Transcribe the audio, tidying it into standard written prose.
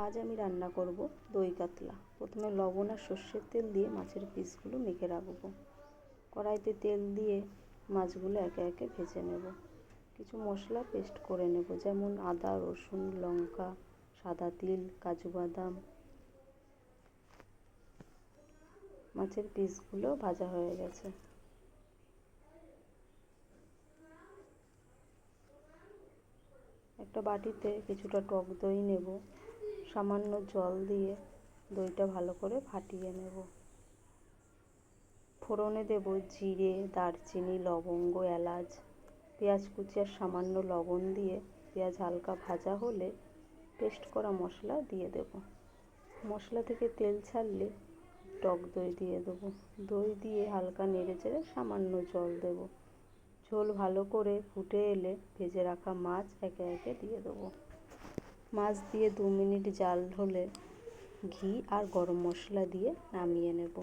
আজ আমি রান্না করব দই কাতলা। প্রথমে লবণ আর সর্ষের তেল দিয়ে মাছের পিসগুলো মেখে রাখবো। কড়াইতে তেল দিয়ে মাছগুলো একে একে ভেজে নেব। কিছু মশলা পেস্ট করে নেব, যেমন আদা, রসুন, লঙ্কা, সাদা তিল, কাজু বাদাম। মাছের পিসগুলো ভাজা হয়ে গেছে। একটা বাটিতে কিছুটা টক দই নেব, সামান্য জল দিয়ে দইটা ভালো করে ফাটিয়ে নেব। ফোড়নে দেব জিরে, দারচিনি, লবঙ্গ, এলাচ, পেঁয়াজ কুচি আর সামান্য লবণ দিয়ে পেঁয়াজ হালকা ভাজা হলে পেস্ট করা মশলা দিয়ে দেব। মশলা থেকে তেল ছাড়লে টক দই দিয়ে দেবো। দই দিয়ে হালকা নেড়ে চেড়ে সামান্য জল দেব। ঝোল ভালো করে ফুটে এলে ভেজে রাখা মাছ একে একে দিয়ে দেবো। মাছ দিয়ে 2 মিনিট জাল হলে ঘি আর গরম মশলা দিয়ে নামিয়ে নেব।